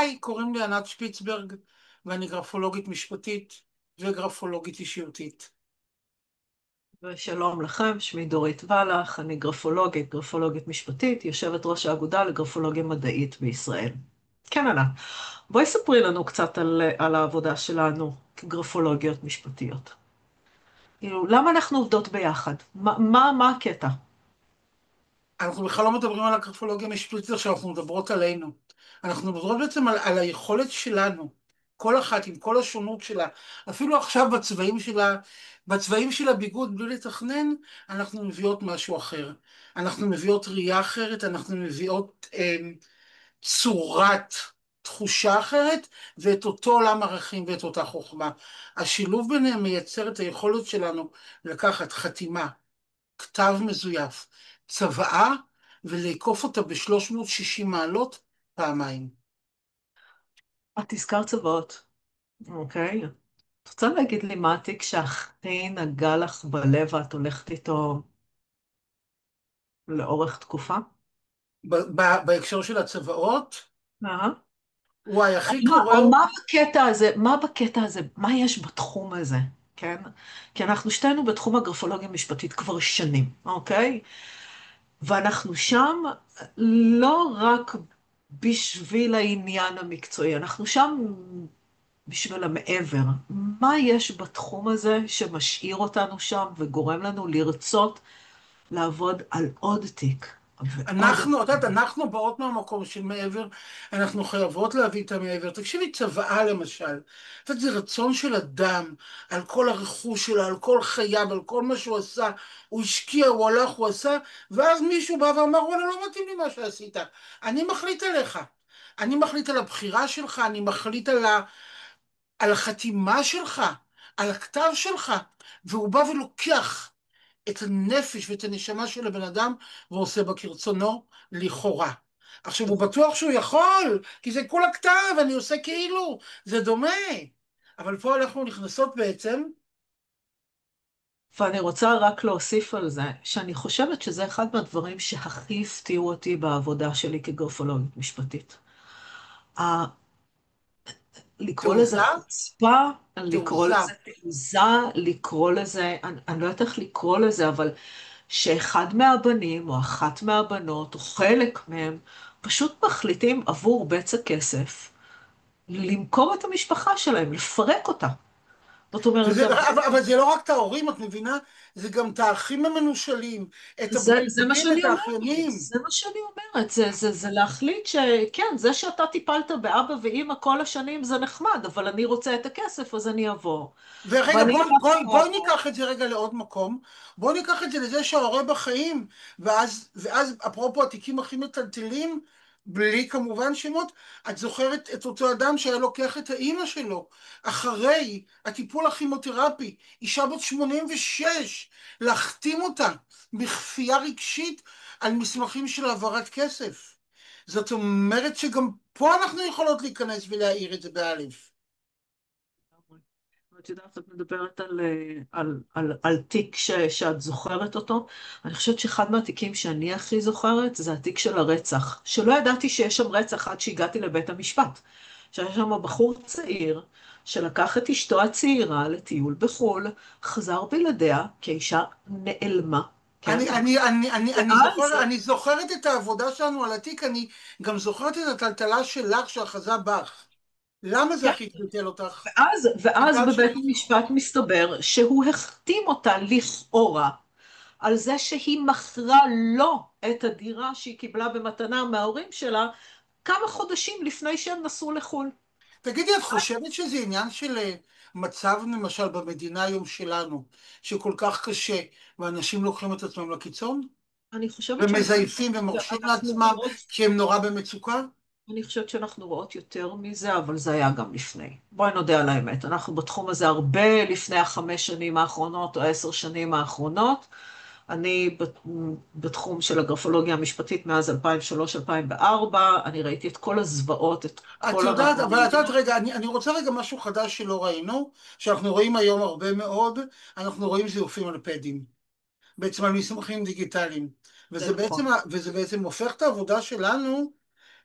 היי, קוראים לי ענת שפיצברג, ואני גרפולוגית משפטית וגרפולוגית אישיותית. ושלום לכם, שמי דורית ולך, אני גרפולוגית, גרפולוגית משפטית, יושבת ראש האגודה לגרפולוגיה מדעית בישראל. כן, ענת, בואי ספרי לנו קצת על העבודה שלנו כגרפולוגיות משפטיות. כאילו, למה אנחנו עובדות ביחד? מה הקטע? אנחנו בכלל לא מדברים על הגרפולוגיה המשפטית עכשיו, אנחנו מדברות עלינו. אנחנו מדברות בעצם על היכולת שלנו, כל אחת עם כל השונות שלה, אפילו עכשיו בצבעים של הביגוד, בלי לתכנן, אנחנו מביאות משהו אחר. אנחנו מביאות ראייה אחרת, אנחנו מביאות צורת תחושה אחרת, ואת אותו עולם ערכים ואת אותה חוכמה. השילוב ביניהם מייצר את היכולת שלנו לקחת חתימה, כתב מזויף, צוואה, ולעקוף אותה ב-360 מעלות פעמיים. את הזכרת צוואות, אוקיי? את רוצה להגיד לי מה התיק שהכי נגע לך בלב ואת הולכת איתו לאורך תקופה? בהקשר של הצוואות, אהה. וואי, על הכי מה, על קרוב, מה בקטע הזה, מה בקטע הזה, מה יש בתחום הזה, כן? כי אנחנו שתינו בתחום הגרפולוגיה המשפטית כבר שנים, אוקיי? ואנחנו שם לא רק בשביל העניין המקצועי, אנחנו שם בשביל המעבר. מה יש בתחום הזה שמשאיר אותנו שם וגורם לנו לרצות לעבוד על עוד תיק ועוד אנחנו, את יודעת, תיק? אנחנו באות מהמקום של מעבר, אנחנו חייבות להביא את המעבר. תקשיבי, צוואה למשל, את יודעת, זה רצון של אדם, על כל הרכוש שלו, על כל חייו, על כל מה שהוא עשה, הוא השקיע, הוא הלך, הוא עשה, ואז מישהו בא ואמר, וואלה, לא מתאים לי מה שעשית, אני מחליט עליך, אני מחליט על הבחירה שלך, אני מחליט על החתימה שלך, על הכתב שלך, והוא בא ולוקח את הנפש ואת הנשמה של הבן אדם ועושה בה כרצונו לכאורה. עכשיו הוא בטוח שהוא יכול, כי זה כל הכתב, אני עושה כאילו, זה דומה. אבל פה אנחנו נכנסות בעצם, ואני רוצה רק להוסיף על זה, שאני חושבת שזה אחד מהדברים שהכי הפתיעו אותי בעבודה שלי כגרפולוגית משפטית. ה- לקרוא לזה תעוזה, חוצפה, לקרוא תעוזה. לזה תעוזה, לקרוא לזה, אני לא יודעת איך לקרוא לזה, אבל שאחד מהבנים או אחת מהבנות או חלק מהם פשוט מחליטים עבור בצע כסף למכור את המשפחה שלהם, לפרק אותה. זאת אומרת, וזה, אבל זה לא רק את ההורים, את מבינה? זה גם את האחים המנושלים, את זה מה הבגידים, את שאני אומרת, האחיינים. זה מה שאני אומרת, זה להחליט שכן, זה שאתה טיפלת באבא ואימא כל השנים זה נחמד, אבל אני רוצה את הכסף אז אני אבוא. ורגע, ואני אלך בואי אחורה. ניקח את זה רגע לעוד מקום. בואי ניקח את זה לזה שההורה בחיים, ואז אפרופו התיקים הכי מטלטלים, בלי כמובן שמות, את זוכרת את אותו אדם שהיה לוקח את האימא שלו, אחרי הטיפול הכימותרפי, אישה בת 86, להחתים אותה בכפייה רגשית על מסמכים של העברת כסף. זאת אומרת שגם פה אנחנו יכולות להיכנס ולהעיר את זה באלף. את יודעת, את מדברת על תיק שאת זוכרת אותו. אני חושבת שאחד מהתיקים שאני הכי זוכרת זה התיק של הרצח, שלא ידעתי שיש שם רצח עד שהגעתי לבית המשפט. שהיה שם בחור צעיר שלקח את אשתו הצעירה לטיול בחו"ל, חזר בלעדיה כי האישה נעלמה, כן? ואז, אני זוכרת את העבודה שלנו על התיק, אני גם זוכרת את הטלטלה שלך שאחזה בך. למה זה כן, הכי טלטל אותך? ואז בגלל בבית שהיא... המשפט מסתבר שהוא החתים אותה לכאורה על זה שהיא מכרה לו את הדירה שהיא קיבלה במתנה מההורים שלה כמה חודשים לפני שהם נסעו לחו"ל. תגידי, את חושבת שזה עניין של מצב למשל במדינה היום שלנו, שכל כך קשה, ואנשים לוקחים את עצמם לקיצון? אני חושבת ומזייפים ומורשים שאנחנו לעצמם רואות, שהם נורא במצוקה? אני חושבת שאנחנו רואות יותר מזה, אבל זה היה גם לפני. בואי נודה על האמת, אנחנו בתחום הזה הרבה לפני החמש שנים האחרונות או 10 שנים האחרונות. אני בתחום של הגרפולוגיה המשפטית מאז 2003-2004, אני ראיתי את כל הזוועות, את את כל יודעת, אבל את יודעת, הרמאויות. רגע, אני רוצה רגע משהו חדש שלא ראינו, שאנחנו רואים היום הרבה מאוד, אנחנו רואים זיופים על פדים. בעצם על מסמכים דיגיטליים. זה נכון. וזה בעצם הופך את העבודה שלנו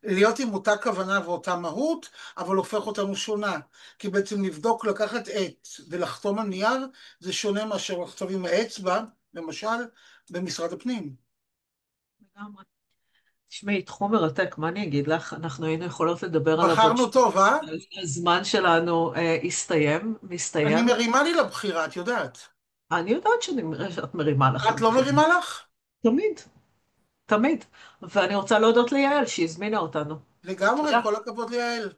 להיות עם אותה כוונה ואותה מהות, אבל הופך אותנו שונה. כי בעצם לבדוק, לקחת עט ולחתום על נייר, זה שונה מאשר לכתוב עם האצבע, למשל, במשרד הפנים. לגמרי. תשמעי, תחום מרתק, מה אני אגיד לך? אנחנו היינו יכולות לדבר עליו עוד בחרנו טוב, אה? הזמן שלנו אני מסתיים. מרימה לי לבחירה, את יודעת. אני יודעת שאת מרימה לך את לא לבחירה. מרימה לך? תמיד, תמיד. ואני רוצה להודות ליעל שהזמינה אותנו. לגמרי, תודה. כל הכבוד ליעל.